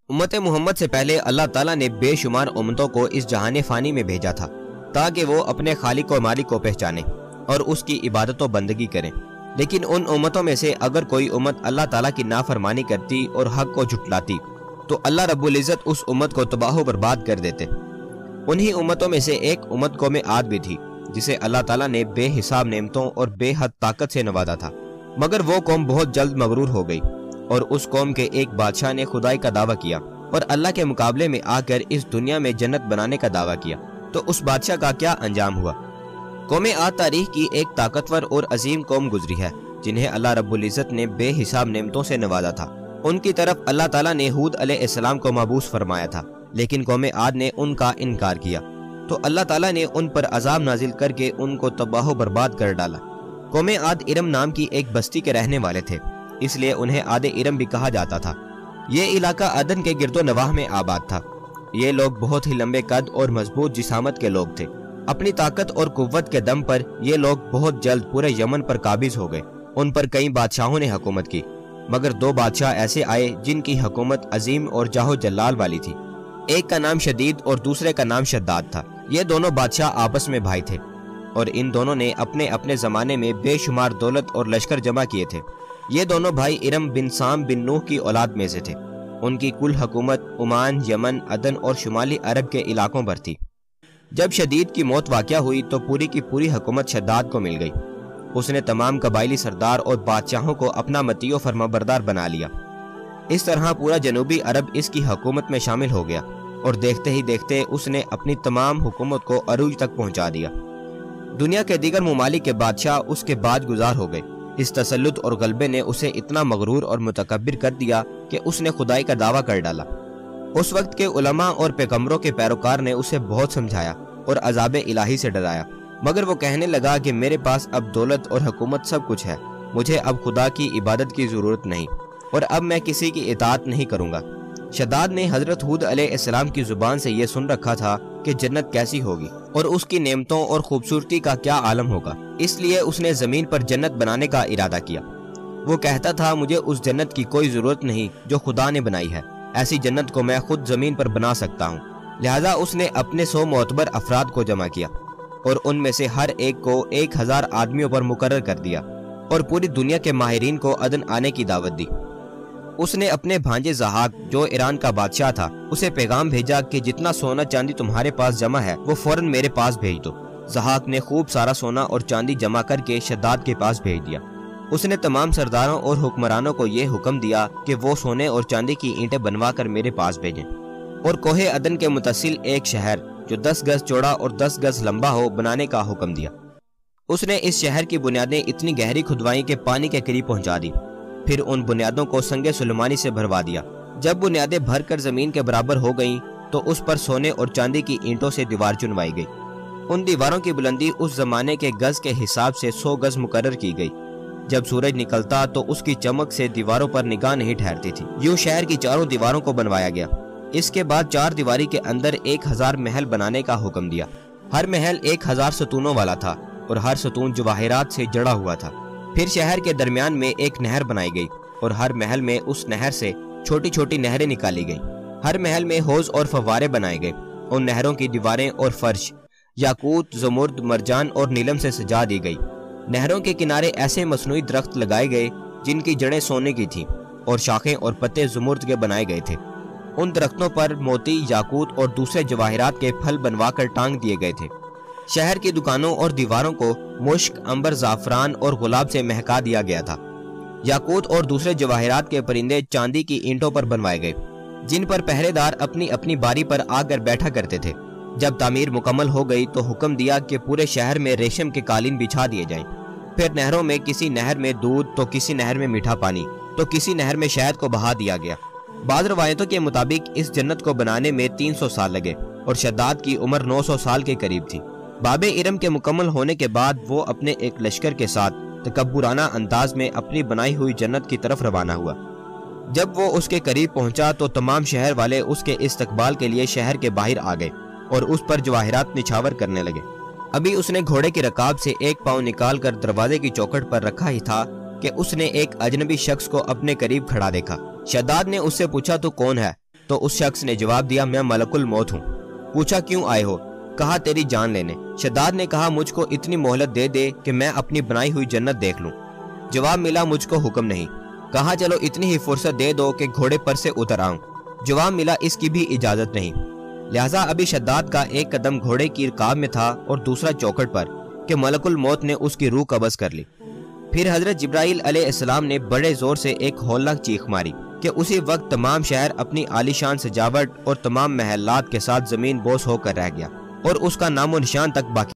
उम्मत मोहम्मद से पहले अल्लाह ताला ने बेशुमार उम्मतों को इस जहान फ़ानी में भेजा था ताकि वो अपने खालिक और मालिक को पहचाने और उसकी इबादत व बंदगी करें। लेकिन उन उम्मतों में से अगर कोई उम्मत अल्लाह ताला की नाफरमानी करती और हक को झुटलाती तो अल्लाह रब्बुल इज़्ज़त उस उम्मत को तबाह बर्बाद कर देते। उन्हीं उम्मतों में से एक उम्मत कौम आद भी थी जिसे अल्लाह ताला ने बेहिसाब नेमतों और बेहद ताकत से नवाजा था, मगर वो कौम बहुत जल्द मगरूर हो गई और उस कौम के एक बादशाह ने खुदाई का दावा किया और अल्लाह के मुकाबले में आकर इस दुनिया में जन्नत बनाने का दावा किया। तो उस बादशाह का क्या अंजाम हुआ? कौम आद तारीख की एक ताकतवर और अजीम कौम गुजरी है जिन्हें अल्लाह रब्बुल इज़्ज़त ने बेहिसाब नेमतों से नवाजा था। उनकी तरफ अल्लाह ताला ने हूद अलैहिस्सलाम को मबूस फरमाया था, लेकिन कौम आद ने उनका इनकार किया तो अल्लाह ताला ने उन पर अजाब नाजिल करके उनको तबाह बर्बाद कर डाला। कौम आद इरम नाम की एक बस्ती के रहने वाले थे, इसलिए उन्हें आदे इरम भी कहा जाता था। ये इलाका अदन के गिरदो नवाह में आबाद था। ये लोग बहुत ही लंबे कद और मजबूत जिसामत के लोग थे। अपनी ताकत और कुव्वत के दम पर ये लोग बहुत जल्द पूरे यमन पर काबिज हो गए। उन पर कई बादशाहों ने हुकूमत की, मगर दो बादशाह ऐसे आए जिनकी हुकूमत अजीम और जाहो जलाल वाली थी। एक का नाम शदीद और दूसरे का नाम शद्दाद था। ये दोनों बादशाह आपस में भाई थे और इन दोनों ने अपने अपने ज़माने में बेशुमार दौलत और लश्कर जमा किए थे। ये दोनों भाई इरम बिन साम बिन नूह की औलाद में से थे। उनकी कुल हुकूमत ओमान, यमन, अदन और शुमाली अरब के इलाकों पर थी। जब शदीद की मौत वाक़या हुई तो पूरी की पूरी हुकूमत शद्दाद को मिल गई। उसने तमाम कबाइली सरदार और बादशाहों को अपना मतीओ फरमाबरदार बना लिया। इस तरह पूरा जनूबी अरब इसकी हुकूमत में शामिल हो गया और देखते ही देखते उसने अपनी तमाम हुकूमत को अरूज तक पहुंचा दिया। दुनिया के दीगर ममालिक के बादशाह उसके बाद गुजार हो गए। इस तसल्लुत और गलबे ने उसे इतना मगरूर और मुतकब्बिर कर दिया कि उसने खुदाई का दावा कर डाला। उस वक्त के उलमा और पैगंबरों के पैरोकार ने उसे बहुत समझाया और अजाब इलाही से डराया, मगर वो कहने लगा कि मेरे पास अब दौलत और हुकूमत सब कुछ है, मुझे अब खुदा की इबादत की ज़रूरत नहीं और अब मैं किसी की इताअत नहीं करूँगा। शद्दाद ने हजरत हूद अलैहिस्सलाम की जुबान से ये सुन रखा था कि जन्नत कैसी होगी और उसकी नेमतों और खूबसूरती का क्या आलम होगा, इसलिए उसने ज़मीन पर जन्नत बनाने का इरादा किया। वो कहता था, मुझे उस जन्नत की कोई ज़रूरत नहीं जो खुदा ने बनाई है, ऐसी जन्नत को मैं खुद ज़मीन पर बना सकता हूँ। लिहाजा उसने अपने 100 मोतबर अफराद को जमा किया और उनमें से हर एक को 1000 आदमियों पर मुकर्रर कर दिया और पूरी दुनिया के माहिरीन को अदन आने की दावत दी। उसने अपने भांजे ज़हाक जो ईरान का बादशाह था उसे पैगाम भेजा कि जितना सोना चांदी तुम्हारे पास जमा है वो फौरन मेरे पास भेज दो। ज़हाक ने खूब सारा सोना और चांदी जमा करके शद्दाद के पास भेज दिया। उसने तमाम सरदारों और हुक्मरानों को ये हुक्म दिया कि वो सोने और चांदी की ईंटें बनवा कर मेरे पास भेजें और कोहे अदन के मुतसिल एक शहर जो 10 गज चौड़ा और 10 गज लंबा हो बनाने का हुक्म दिया। उसने इस शहर की बुनियादें इतनी गहरी खुदवाई कि पानी के करीब पहुंचा दी। फिर उन बुनियादों को संगे सुलेमानी से भरवा दिया। जब बुनियादें भरकर जमीन के बराबर हो गईं तो उस पर सोने और चांदी की ईंटों से दीवार चुनवाई गई। उन दीवारों की बुलंदी उस जमाने के गज के हिसाब से 100 गज मुकर्रर की गई। जब सूरज निकलता तो उसकी चमक से दीवारों पर निगाह नहीं ठहरती थी। यूं शहर की चारों दीवारों को बनवाया गया। इसके बाद 4 दीवारी के अंदर 1000 महल बनाने का हुक्म दिया। हर महल 1000 सतूनों वाला था और हर सतून जवाहिरात से जड़ा हुआ था। फिर शहर के दरमियान में एक नहर बनाई गई और हर महल में उस नहर से छोटी छोटी नहरें निकाली गई। हर महल में हौज और फव्वारे बनाए गए। उन नहरों की दीवारें और फर्श याकूत, जमुर्द, मरजान और नीलम से सजा दी गई। नहरों के किनारे ऐसे मसनूई दरख्त लगाए गए जिनकी जड़ें सोने की थीं और शाखें और पत्ते जमुर्द के बनाए गए थे। उन दरख्तों पर मोती, याकूत और दूसरे जवाहिरात के फल बनवाकर टांग दिए गए थे। शहर की दुकानों और दीवारों को मुश्क, अंबर, जाफरान और गुलाब से महका दिया गया था। याकूत और दूसरे जवाहिरात के परिंदे चांदी की ईंटों पर बनवाए गए जिन पर पहरेदार अपनी अपनी बारी पर आकर बैठा करते थे। जब तामीर मुकम्मल हो गई तो हुक्म दिया कि पूरे शहर में रेशम के कालीन बिछा दिए जाएं। फिर नहरों में किसी नहर में दूध तो किसी नहर में मीठा पानी तो किसी नहर में शहद को बहा दिया गया। बाद रवायतों के मुताबिक इस जन्नत को बनाने में 300 साल लगे और शद्दाद की उम्र 900 साल के करीब थी। बाबे इरम के मुकम्मल होने के बाद वो अपने एक लश्कर के साथ तकब्बुराना अंदाज में अपनी बनाई हुई जन्नत की तरफ रवाना हुआ। जब वो उसके करीब पहुंचा तो तमाम शहर वाले उसके इस्तकबाल के लिए शहर के बाहर आ गए और उस पर जवाहिरात निछावर करने लगे। अभी उसने घोड़े की रकाब से एक पाँव निकाल कर दरवाजे की चौखट पर रखा ही था कि उसने एक अजनबी शख्स को अपने करीब खड़ा देखा। शद्दाद ने उससे पूछा, तो कौन है? تو اس شخص نے جواب دیا میں ملک الموت ہوں۔ پوچھا کیوں آئے ہو؟ کہا تیری جان لینے۔ شداد نے کہا مجھ کو اتنی مہلت دے دے کہ میں اپنی بنائی ہوئی جنت دیکھ لوں۔ جواب ملا مجھ کو حکم نہیں۔ کہا چلو اتنی ہی فرصت دے دو کہ گھوڑے پر سے اتر آؤں۔ جواب ملا اس کی بھی اجازت نہیں۔ لہٰذا ابھی شداد کا ایک قدم گھوڑے کی رکاب میں تھا اور دوسرا چوکھٹ پر کہ ملک الموت نے اس کی روح قبض کر لی۔ پھر حضرت جبرائیل علیہ السلام نے بڑے زور سے ایک ہولناک چیخ ماری کہ اسی وقت تمام شہر اپنی عالی شان سجاوٹ اور تمام محلات کے ساتھ زمین بوس ہو کر رہ گیا اور اس کا نام و نشان تک باقی